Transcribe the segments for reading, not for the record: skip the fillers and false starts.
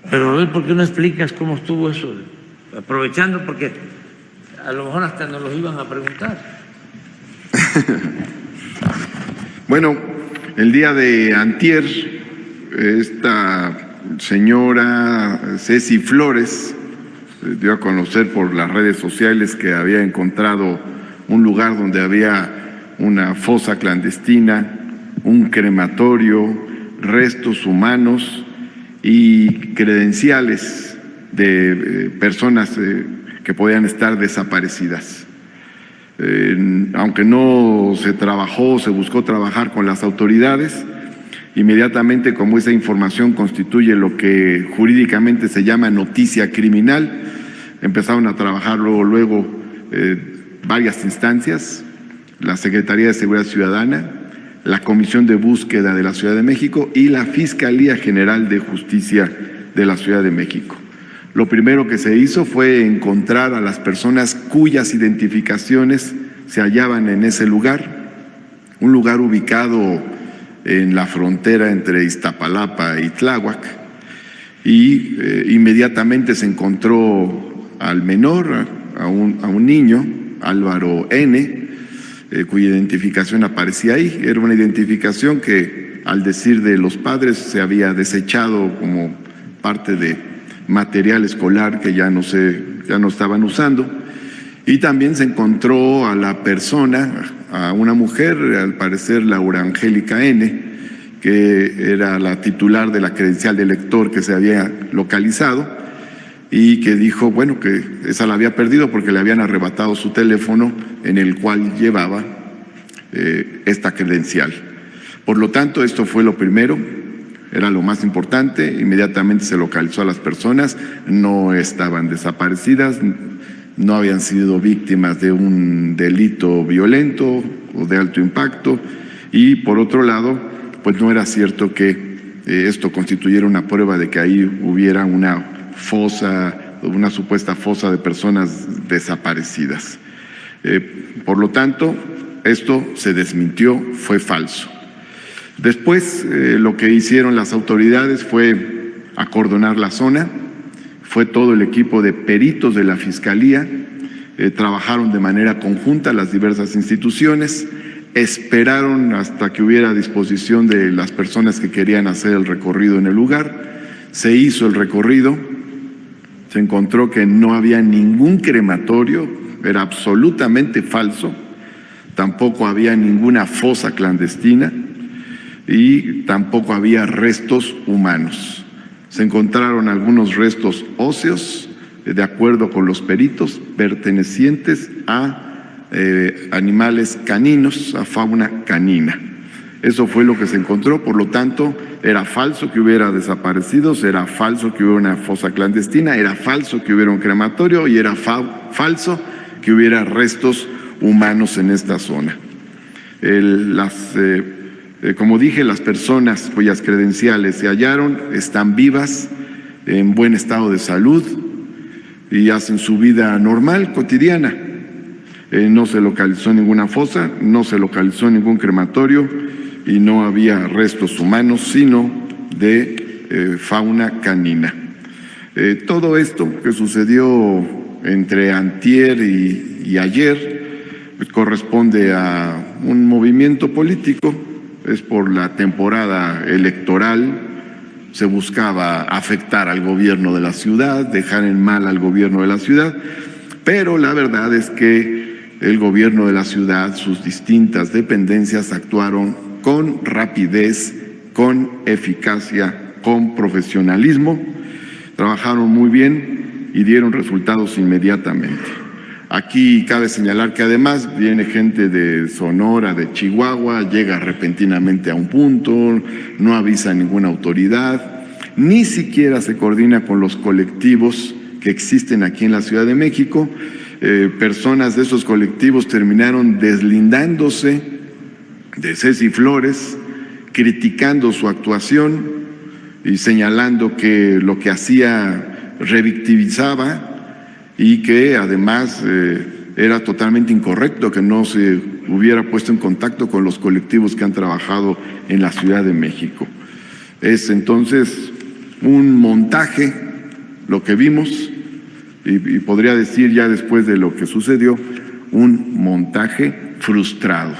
Pero a ver, ¿por qué no explicas cómo estuvo eso? Aprovechando, porque a lo mejor hasta nos los iban a preguntar. Bueno, el día de antier, esta señora Ceci Flores dio a conocer por las redes sociales que había encontrado un lugar donde había una fosa clandestina, un crematorio, restos humanos y credenciales de personas que podían estar desaparecidas. Aunque no se buscó trabajar con las autoridades, inmediatamente, como esa información constituye lo que jurídicamente se llama noticia criminal, empezaron a trabajar luego varias instancias, la Secretaría de Seguridad Ciudadana, la Comisión de Búsqueda de la Ciudad de México y la Fiscalía General de Justicia de la Ciudad de México. Lo primero que se hizo fue encontrar a las personas cuyas identificaciones se hallaban en ese lugar, un lugar ubicado en la frontera entre Iztapalapa y Tláhuac, y inmediatamente se encontró al menor, a un niño, Álvaro N., cuya identificación aparecía ahí. Era una identificación que, al decir de los padres, se había desechado como parte de material escolar que ya no estaban usando. Y también se encontró a la persona, a una mujer, al parecer Laura Angélica N., que era la titular de la credencial de lector que se había localizado y que dijo, bueno, que esa la había perdido porque le habían arrebatado su teléfono en el cual llevaba esta credencial. Por lo tanto, esto fue lo primero, era lo más importante. Inmediatamente se localizó a las personas, no estaban desaparecidas, no habían sido víctimas de un delito violento o de alto impacto, y por otro lado, pues no era cierto que esto constituyera una prueba de que ahí hubiera una supuesta fosa de personas desaparecidas. Por lo tanto, esto se desmintió, fue falso. Después, lo que hicieron las autoridades fue acordonar la zona. Fue todo el equipo de peritos de la Fiscalía, trabajaron de manera conjunta las diversas instituciones, esperaron hasta que hubiera disposición de las personas que querían hacer el recorrido en el lugar. Se hizo el recorrido, se encontró que no había ningún crematorio, era absolutamente falso, tampoco había ninguna fosa clandestina y tampoco había restos humanos. Se encontraron algunos restos óseos, de acuerdo con los peritos, pertenecientes a animales caninos, a fauna canina. Eso fue lo que se encontró. Por lo tanto, era falso que hubiera desaparecidos, era falso que hubiera una fosa clandestina, era falso que hubiera un crematorio y era falso que hubiera restos humanos en esta zona. Como dije, las personas cuyas credenciales se hallaron están vivas, en buen estado de salud y hacen su vida normal, cotidiana. No se localizó ninguna fosa, no se localizó ningún crematorio y no había restos humanos, sino de fauna canina. Todo esto que sucedió entre antier y ayer pues, corresponde a un movimiento político. Es por la temporada electoral, se buscaba afectar al gobierno de la ciudad, dejar en mal al gobierno de la ciudad, pero la verdad es que el gobierno de la ciudad, sus distintas dependencias actuaron con rapidez, con eficacia, con profesionalismo, trabajaron muy bien y dieron resultados inmediatamente. Aquí cabe señalar que además viene gente de Sonora, de Chihuahua, llega repentinamente a un punto, no avisa a ninguna autoridad, ni siquiera se coordina con los colectivos que existen aquí en la Ciudad de México. Personas de esos colectivos terminaron deslindándose de Ceci Flores, criticando su actuación y señalando que lo que hacía revictimizaba y que además era totalmente incorrecto que no se hubiera puesto en contacto con los colectivos que han trabajado en la Ciudad de México. Es entonces un montaje, lo que vimos, y podría decir ya después de lo que sucedió, un montaje frustrado.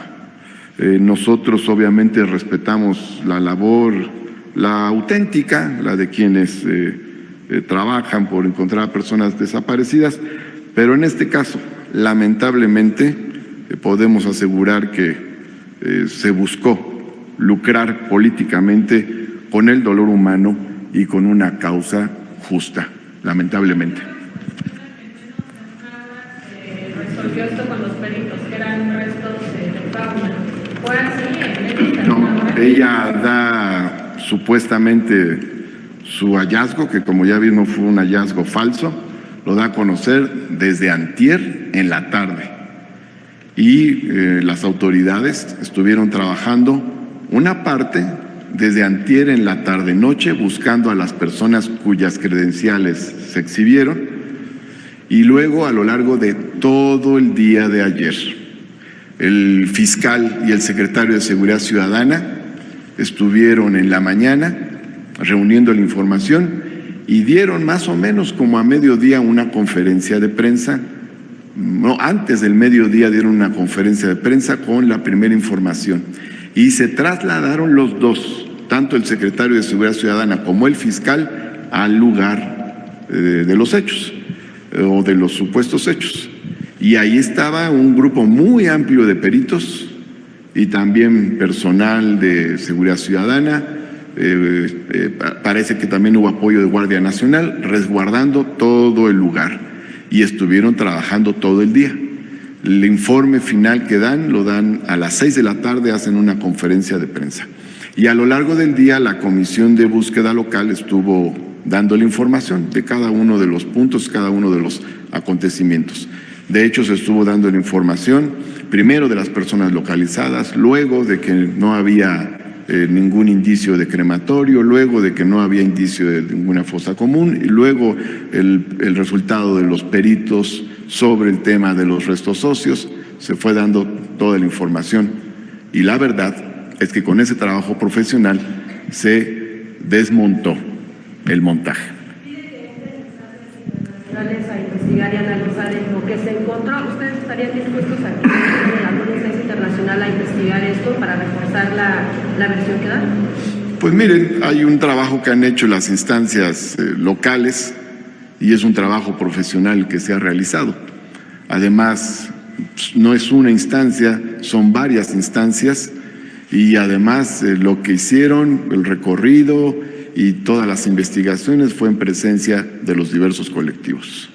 Nosotros obviamente respetamos la labor, la auténtica, la de quienes trabajan por encontrar a personas desaparecidas, pero en este caso, lamentablemente, podemos asegurar que se buscó lucrar políticamente con el dolor humano y con una causa justa, lamentablemente. Resolvió esto con los peritos, que eran restos de fauna. ¿Fue así? No, ella da supuestamente su hallazgo, que como ya vimos fue un hallazgo falso, lo da a conocer desde antier en la tarde. Y las autoridades estuvieron trabajando una parte desde antier en la tarde-noche buscando a las personas cuyas credenciales se exhibieron y luego a lo largo de todo el día de ayer. El fiscal y el secretario de Seguridad Ciudadana estuvieron en la mañana reuniendo la información y dieron más o menos como a mediodía una conferencia de prensa. No, antes del mediodía dieron una conferencia de prensa con la primera información y se trasladaron los dos, tanto el secretario de Seguridad Ciudadana como el fiscal, al lugar de los hechos o de los supuestos hechos. Y ahí estaba un grupo muy amplio de peritos y también personal de Seguridad Ciudadana. Parece que también hubo apoyo de Guardia Nacional resguardando todo el lugar y estuvieron trabajando todo el día. El informe final que dan, lo dan a las 6 de la tarde, hacen una conferencia de prensa. Y a lo largo del día la Comisión de Búsqueda Local estuvo dando la información de cada uno de los puntos, cada uno de los acontecimientos. De hecho, se estuvo dando la información, primero de las personas localizadas, luego de que no había ningún indicio de crematorio, luego de que no había indicio de ninguna fosa común, y luego el resultado de los peritos sobre el tema de los restos óseos. Se fue dando toda la información y la verdad es que con ese trabajo profesional se desmontó el montaje. A investigar y analizar lo que se encontró. ¿Ustedes estarían dispuestos a que alguna instancia internacional a investigar esto para reforzar la versión que dan? Pues miren, hay un trabajo que han hecho las instancias locales y es un trabajo profesional que se ha realizado. Además, no es una instancia, son varias instancias y además lo que hicieron, el recorrido y todas las investigaciones fue en presencia de los diversos colectivos.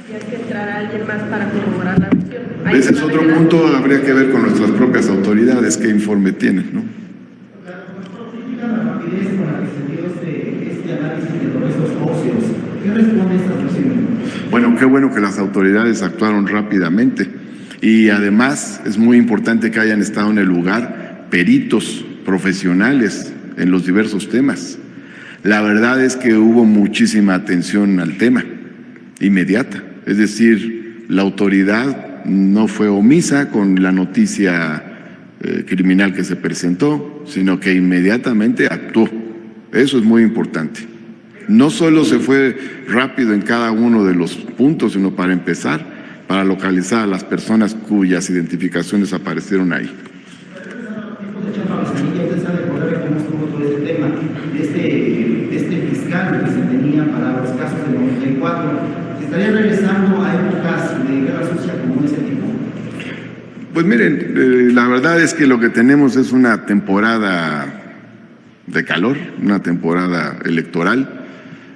¿Y hay que entrar a alguien más para corroborar la versión? Ese es otro punto, habría que ver con nuestras propias autoridades qué informe tienen, ¿no? ¿Qué responde esta versión? Bueno, qué bueno que las autoridades actuaron rápidamente y además es muy importante que hayan estado en el lugar peritos profesionales en los diversos temas. La verdad es que hubo muchísima atención al tema, inmediata. Es decir, la autoridad no fue omisa con la noticia criminal que se presentó, sino que inmediatamente actuó. Eso es muy importante. No solo se fue rápido en cada uno de los puntos, sino para empezar, para localizar a las personas cuyas identificaciones aparecieron ahí. Este fiscal que se tenía para los casos del 94, ¿se estaría regresando a épocas de guerra sucia como ese tipo? Pues miren, la verdad es que lo que tenemos es una temporada de calor, una temporada electoral,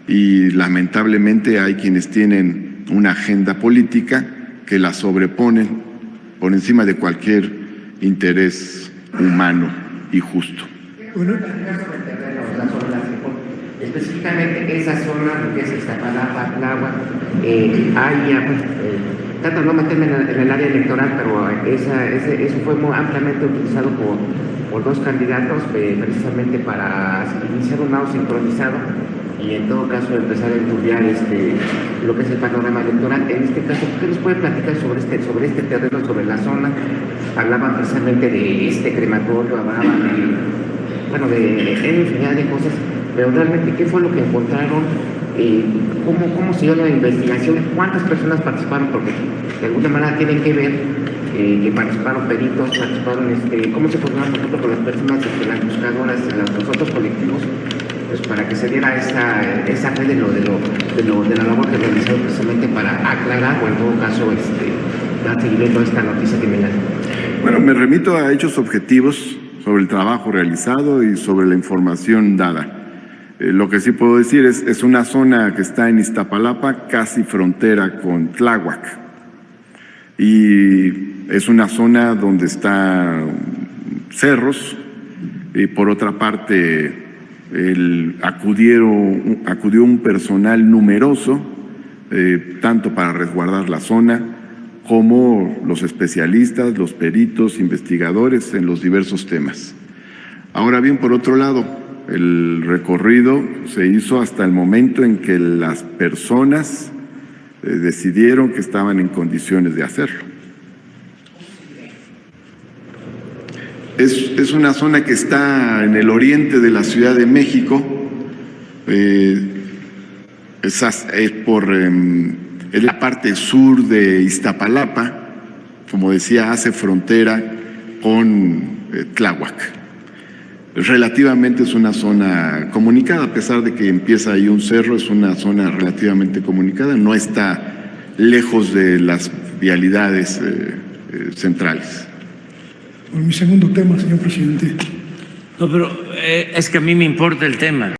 y lamentablemente hay quienes tienen una agenda política que la sobreponen por encima de cualquier interés humano y justo. Específicamente esa zona, lo que es Iztapalapa, Tláhuac, trato de no meterme en el área electoral, pero eso fue muy ampliamente utilizado por dos candidatos precisamente para iniciar un nado sincronizado y en todo caso empezar a estudiar lo que es el panorama electoral. En este caso, ¿qué nos puede platicar sobre este terreno, sobre la zona? Hablaban precisamente de este crematorio, hablaban de infinidad de cosas. pero realmente, ¿qué fue lo que encontraron? ¿Cómo se dio la investigación? ¿Cuántas personas participaron? Porque de alguna manera tienen que ver que participaron peritos, cómo se formaron nosotros con las personas, las buscadoras, los otros colectivos, pues para que se diera esa fe de la labor que realizaron precisamente para aclarar o en todo caso dar seguimiento a esta noticia criminal. Bueno, me remito a hechos objetivos sobre el trabajo realizado y sobre la información dada. Lo que sí puedo decir es una zona que está en Iztapalapa, casi frontera con Tláhuac. Y es una zona donde están cerros y por otra parte acudió un personal numeroso, tanto para resguardar la zona como los especialistas, los peritos, investigadores en los diversos temas. Ahora bien, por otro lado, el recorrido se hizo hasta el momento en que las personas decidieron que estaban en condiciones de hacerlo. Es una zona que está en el oriente de la Ciudad de México, es la parte sur de Iztapalapa, como decía, hace frontera con Tláhuac. Relativamente es una zona comunicada, a pesar de que empieza ahí un cerro, es una zona relativamente comunicada, no está lejos de las vialidades centrales. Por mi segundo tema, señor presidente. No, pero es que a mí me importa el tema.